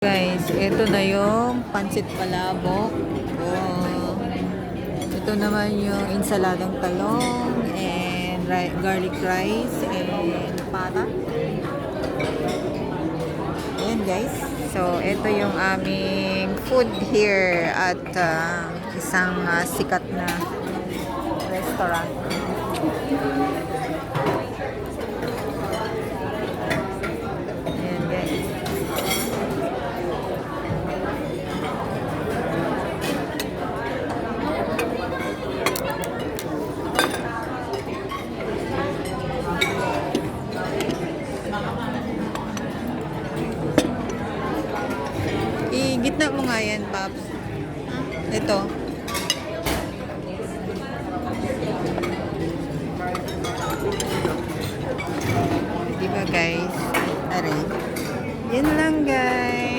Guys, ito na yung pancit palabok. Ito naman yung insaladang talong and garlic rice and pata. Ayan guys. So, ito yung aming food here at isang sikat na restaurant. Ayan guys. Gitna mo nga yan, Paps. Ito. Diba guys? Aray. Yan lang guys.